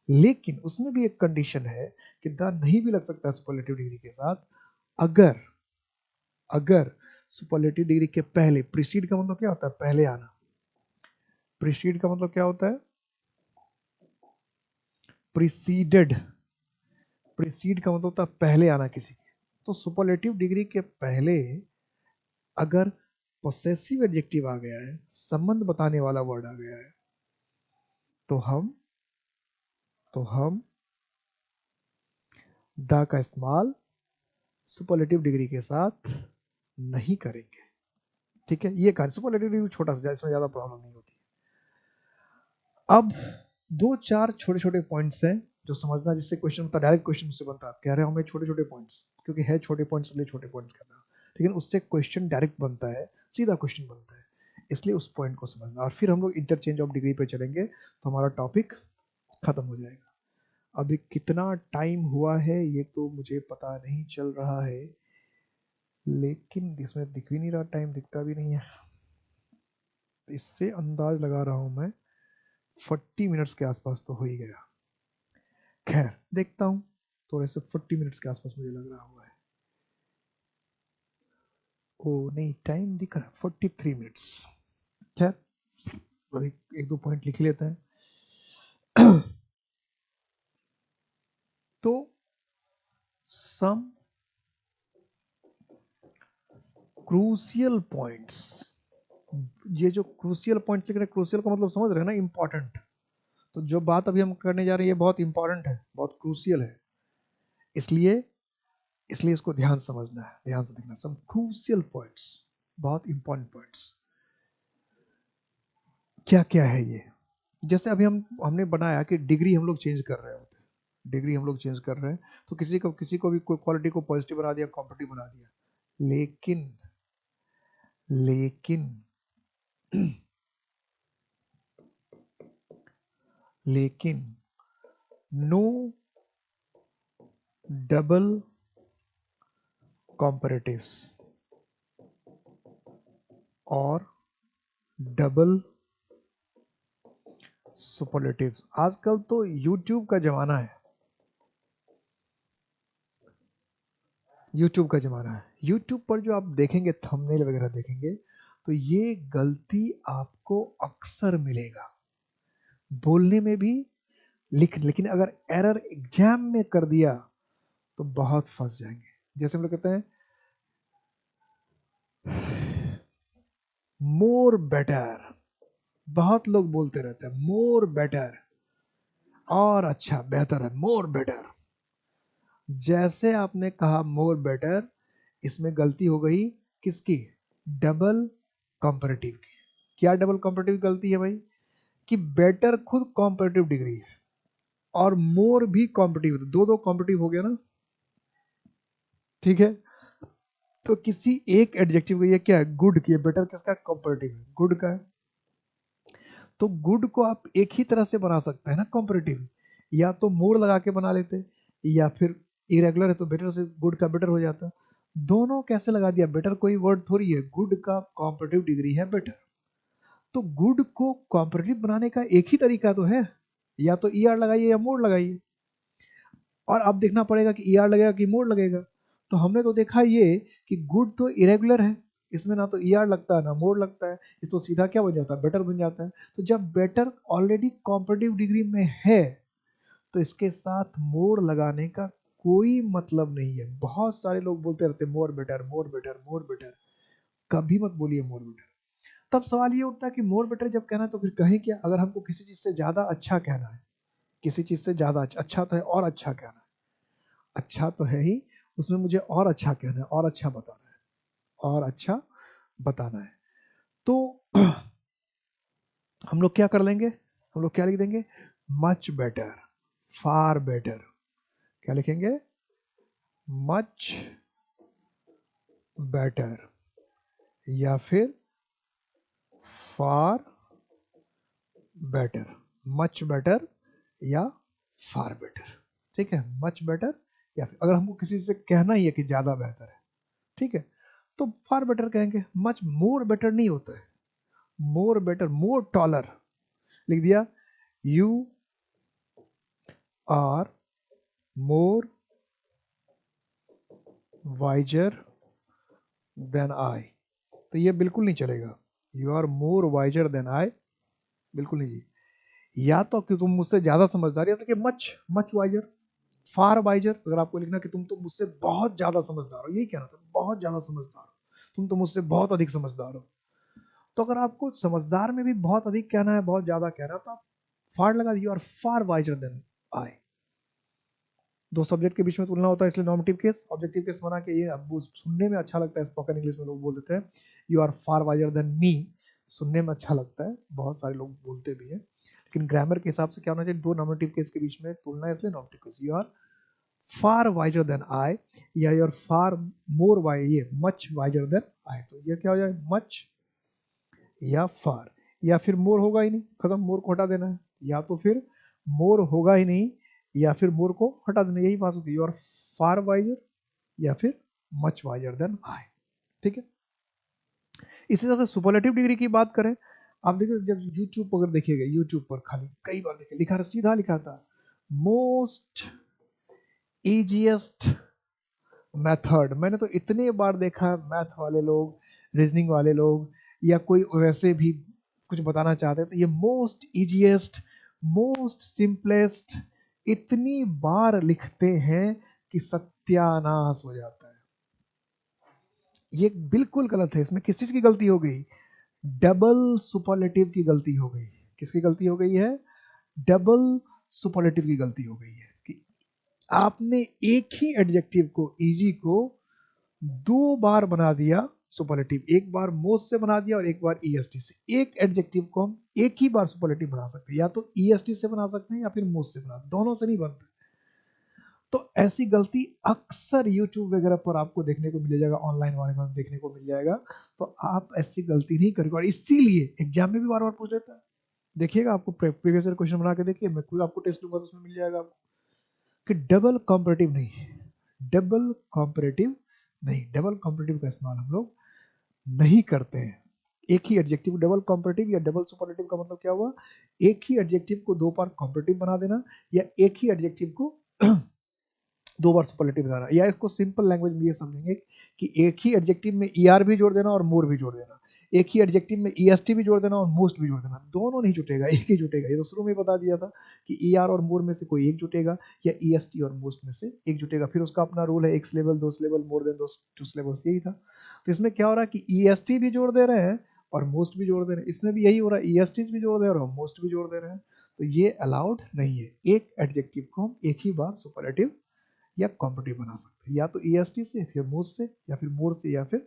लेकिन उसमें भी एक कंडीशन है कि द नहीं भी लग सकता है सुपरलेटिव डिग्री के साथ, अगर अगर सुपरलेटिव डिग्री के पहले, प्रीसीड का मतलब क्या होता है, पहले आना। प्रीसीड का मतलब क्या होता है, प्रीसीडेड, प्रीसीड का मतलब होता है पहले आना किसी के। तो सुपरलेटिव डिग्री के पहले अगर पोसेसिव एडजेक्टिव आ गया है, संबंध बताने वाला वर्ड आ गया है, तो हम द का इस्तेमाल सुपरलेटिव डिग्री के साथ नहीं करेंगे। ठीक है, ये कार्य सुपरलेटिव डिग्री छोटा सा, इसमें ज्यादा प्रॉब्लम नहीं होती। अब दो चार छोटे छोटे पॉइंट्स हैं जो समझना, जिससे क्वेश्चन बनता, डायरेक्ट क्वेश्चन उससे बनता है। कह रहे हो हमें छोटे छोटे पॉइंट्स, क्योंकि है छोटे पॉइंट्स इसलिए छोटे पॉइंट्स करना, लेकिन उससे क्वेश्चन डायरेक्ट बनता है, सीधा क्वेश्चन बनता है, इसलिए उस पॉइंट को समझना। और फिर हम लोग इंटरचेंज ऑफ डिग्री पे चलेंगे तो हमारा टॉपिक खत्म हो जाएगा। अभी कितना टाइम हुआ है ये तो मुझे पता नहीं चल रहा है, लेकिन इसमें दिख भी नहीं रहा, टाइम दिखता भी नहीं है, तो इससे अंदाज लगा रहा हूं मैं 40 मिनट्स के आसपास तो हो ही गया। खैर देखता हूं, थोड़े से 40 मिनट्स के आसपास मुझे लग रहा हुआ है। ओ नहीं, टाइम दिख रहा है 43 मिनट्स। खैर एक दो पॉइंट लिख लेते हैं। तो सम क्रूशियल पॉइंट्स, ये जो क्रूशियल पॉइंट लिख रहे हैं, क्रूशियल का मतलब समझ रहे हैं ना, इंपॉर्टेंट। तो जो बात अभी हम करने जा रहे हैं ये बहुत इंपॉर्टेंट है, बहुत क्रूशियल है, इसलिए इसलिए इसको ध्यान से समझना है, ध्यान से देखना। सम क्रूशियल पॉइंट्स, बहुत इंपॉर्टेंट पॉइंट्स। क्या क्या है ये? जैसे अभी हमने बनाया कि डिग्री हम लोग चेंज कर रहे होते हैं, डिग्री हम लोग चेंज कर रहे हैं, तो किसी को भी कोई क्वालिटी को पॉजिटिव बना दिया, कॉम्पिटिटिव बना दिया, लेकिन लेकिन लेकिन नो डबल कॉम्परेटिव्स और डबल सुपरलेटिव्स। आजकल तो YouTube का जमाना है, YouTube का जमाना है। YouTube पर जो आप देखेंगे, थंबनेल वगैरह देखेंगे, तो ये गलती आपको अक्सर मिलेगा, बोलने में भी, लेकिन अगर एरर एग्जाम में कर दिया तो बहुत फंस जाएंगे। जैसे हम लोग कहते हैं मोर बेटर, बहुत लोग बोलते रहते हैं मोर बेटर, और अच्छा, बेहतर है, मोर बेटर। जैसे आपने कहा मोर बेटर, इसमें गलती हो गई किसकी? डबल कंपैरेटिव की। क्या डबल कंपैरेटिव गलती है भाई? कि बेटर खुद कंपैरेटिव डिग्री है और मोर भी कॉम्पिटिटिव, दो दो कॉम्पिटिटिव हो गया ना, ठीक है। तो किसी एक एडजेक्टिव को, ये क्या है? गुड की। बेटर किसका? कंपैरेटिव है, गुड का है। तो गुड को आप एक ही तरह से बना सकते हैं ना कंपैरेटिव, या तो मोर लगा के बना लेते, या फिर इरेगुलर है तो बेटर से गुड का बेटर हो जाता। दोनों कैसे लगा दिया? बेटर कोई वर्ड थोड़ी है, गुड का कॉम्परेटिव डिग्री है बेटर। तो गुड को कॉम्परेटिव बनाने का एक ही तरीका तो है, या तो ई आर लगाइए या मोर लगाइए। और अब देखना पड़ेगा कि ई आर लगेगा कि मोर लगेगा। तो हमने तो देखा ये कि गुड तो इरेगुलर है, इसमें ना तो ई आर लगता है ना मोर लगता है, इस तो सीधा क्या बन जाता है? बेटर बन जाता है। तो जब बेटर ऑलरेडी कॉम्परेटिव डिग्री में है तो इसके साथ मोर लगाने का कोई मतलब नहीं है। बहुत सारे लोग बोलते रहते हैं मोर बेटर, मोर बेटर, मोर बेटर। कभी मत बोलिए मोर बेटर। तब सवाल ये उठता है कि मोर बेटर जब कहना है तो फिर कहें क्या? अगर हमको किसी चीज से ज्यादा अच्छा कहना है, किसी चीज से ज्यादा अच्छा तो है, और अच्छा कहना है, अच्छा तो है ही, उसमें मुझे और अच्छा कहना है, और अच्छा बताना है, और अच्छा बताना है। तो हम लोग क्या कर लेंगे? हम लोग क्या लिख देंगे? Much better, far better. क्या लिखेंगे? मच बेटर, या फिर फार बेटर। मच बेटर या फार बेटर, ठीक है। मच बेटर, या फिर अगर हमको किसी से कहना ही है कि ज्यादा बेहतर है, ठीक है, तो फार बेटर कहेंगे। मच मोर बेटर नहीं होता है, मोर बेटर, मोर टॉलर लिख दिया। You are more wiser than I, तो ये बिल्कुल नहीं चलेगा। You are more wiser than I, बिल्कुल नहीं जी। या तो कि तुम मुझसे ज्यादा समझदार, या तो कि मच मच वाइजर, फार वाइजर। अगर आपको लिखना कि तुम तो मुझसे बहुत ज्यादा समझदार हो, यही कहना था, बहुत ज्यादा समझदार हो, तुम तो मुझसे बहुत अधिक समझदार हो। तो अगर आपको समझदार में भी बहुत अधिक कहना है, बहुत ज्यादा कहना है, तो आप फार लगा दिए, और फार वाइजर देन आई। दो सब्जेक्ट के बीच में तुलना होता है, इसलिए नॉमिनेटिव केस ऑब्जेक्टिव केस बना के, ये अब सुनने में अच्छा लगता है। स्पोकन इंग्लिश में लोग बोल देते हैं you are far wiser than me, सुनने में अच्छा लगता है, बहुत सारे लोग बोलते भी हैं। लेकिन ग्रामर के हिसाब से क्या होना चाहिए? दो नॉमिनेटिव केस के बीच में तुलना है, इसलिए nominative case. You are far wiser than I, या you are far more wise, ये मच वाइजर देन आई। तो ये क्या हो जाए? मच या फार, या फिर मोर होगा ही नहीं, खत्म, मोर को हटा देना है। या तो फिर मोर होगा ही नहीं, या फिर मोर को हटा देना, यही बात होती है। यू आर फार वाइजर या फिर मच वाइजर देन आई, ठीक है। इसी तरह से सुपरलेटिव डिग्री की बात करें, आप देखिए, जब यूट्यूब पर अगर देखिएगा, यूट्यूब पर खाली कई बार देखिए लिखा, सीधा लिखा था मोस्ट इजीएस्ट मेथड। मैंने तो इतने बार देखा, मैथ वाले लोग, रीजनिंग वाले लोग, या कोई वैसे भी कुछ बताना चाहते हैं, तो ये मोस्ट इजीएस्ट, मोस्ट सिंपलेस्ट इतनी बार लिखते हैं कि सत्यानाश हो जाता है। ये बिल्कुल गलत है। इसमें किस चीज की गलती हो गई? डबल सुपरलेटिव की गलती हो गई। किसकी गलती हो गई है? डबल सुपरलेटिव की गलती हो गई है कि आपने एक ही एडजेक्टिव को, इजी को, दो बार बना दिया सुपरलेटिव। एक बार मोस्ट से बना दिया और एक बार ईएसटी से। एक एडजेक्टिव को हम एक ही बार सुपरलेटिव बना सकते हैं, या तो ईएसटी से बना सकते हैं या फिर मोस्ट से बना, दोनों से नहीं बनता। तो ऐसी गलती अक्सर यूट्यूब वगैरह पर आपको देखने को मिल जाएगा, ऑनलाइन वाले में देखने को मिल जाएगा। तो आप ऐसी गलती नहीं करेंगे, और इसीलिए एग्जाम में भी बार बार पूछ लेता है। देखिएगा, आपको प्रीवियस ईयर क्वेश्चन बना के देखिए, मैं खुद आपको टेस्ट लूंगा तो उसमें मिल जाएगा आपको कि डबल कॉम्परेटिव नहीं, डबल कॉम्परेटिव नहीं, डबल कॉम्परेटिव का इस्तेमाल हम लोग नहीं करते हैं। एक ही एडजेक्टिव, डबल कॉम्परेटिव या डबल सुपरलेटिव का मतलब क्या हुआ? एक ही एडजेक्टिव को दो बार कॉम्परेटिव बना देना, या एक ही एडजेक्टिव को दो बार सुपरलेटिव बनाना। या इसको सिंपल लैंग्वेज में ये समझेंगे कि एक ही एडजेक्टिव में ईआर भी जोड़ देना और मोर भी जोड़ देना, एक ही एडजेक्टिव में ईएसटी भी जोड़ देना और मोस्ट भी जोड़ देना। दोनों नहीं जुटेगा, एक ही जुटेगा। ये तो शुरू में बता दिया था कि ईआर और मोर में से कोई एक जुटेगा, या ईएसटी और मोस्ट में से एक जुटेगा। फिर उसका अपना रूल है, एक सिलेबल, दो syllable, more than two syllables, यही था। तो इसमें क्या हो रहा है कि ईएसटी भी जोड़ दे रहे हैं और मोस्ट भी जोड़ दे रहे हैं। इसमें भी यही हो रहा है, ईएसटी भी जोड़ दे रहे हैं और मोस्ट भी जोड़ दे रहे हैं। तो ये अलाउड नहीं है। एक एडजेक्टिव को हम एक ही बार सुपरलेटिव या कॉम्पिटिटिव बना सकते हैं, या तो ईएसटी से, फिर मोस्ट से, या फिर मोर से, या फिर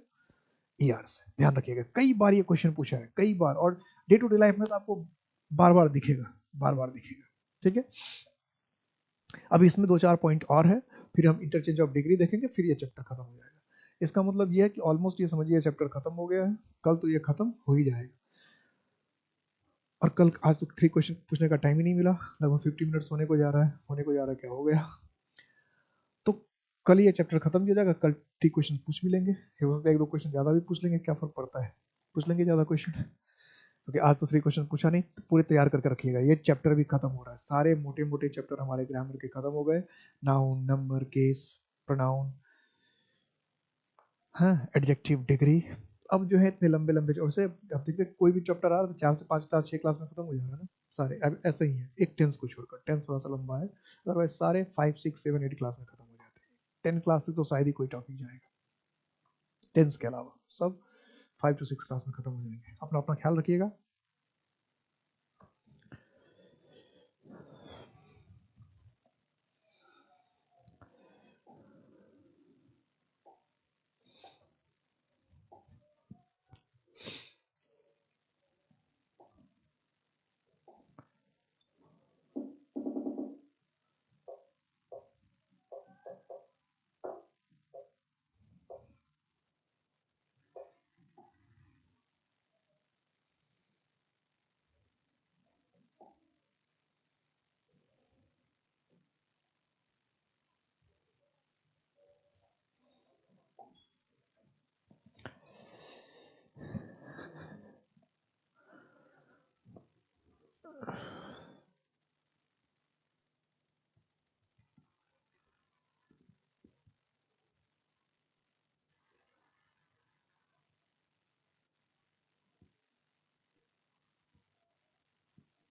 ईआर से। ध्यान रखिएगा, कई बार ये क्वेश्चन पूछा है, कई बार, और डे टू डे लाइफ में तो आपको बार बार दिखेगा, बार बार दिखेगा। ठीक है, अभी इसमें दो चार पॉइंट और है, फिर हम इंटरचेंज ऑफ डिग्री देखेंगे, फिर ये चैप्टर खत्म हो जाएगा। इसका मतलब ये है कि ऑलमोस्ट ये समझिए चैप्टर खत्म हो गया है। कल तो ये खत्म हो ही जाएगा, और कल आज तक 3 क्वेश्चन पूछने का टाइम ही नहीं मिला। लगभग 50 मिनट्स होने को जा रहा है, होने को जा रहा है, क्या हो गया। तो कल ये चैप्टर खत्म भी हो जाएगा, कल 3 क्वेश्चन पूछ भी लेंगे, एक दो क्वेश्चन ज्यादा भी पूछ लेंगे, क्या फर्क पड़ता है, पूछ लेंगे ज्यादा क्वेश्चन, क्योंकि आज तो 3 क्वेश्चन पूछा नहीं। तो पूरे तैयार करके रखिएगा, ये चैप्टर भी खत्म हो रहा है। सारे मोटे मोटे चैप्टर हमारे ग्रामर के खत्म हो गए। नाउन, नंबर, केस, प्रोनाउन, हाँ, एडजेक्टिव, डिग्री। अब जो है इतने लंबे लंबे, वैसे अब देखते कोई भी चैप्टर आ रहा है तो 4 से 5 क्लास, 6 क्लास में खत्म हो जाएगा ना सारे। अब ऐसे ही है, एक टेंस को छोड़कर, टेंस थोड़ा सा लंबा है, अदरवाइज सारे 5, 6, 7, 8 क्लास में खत्म हो जाते हैं। 10 क्लास तक तो शायद ही कोई टॉपिक जाएगा, टेंस के अलावा सब 5 to 6 क्लास में खत्म हो जाएंगे। अपना अपना ख्याल रखिएगा।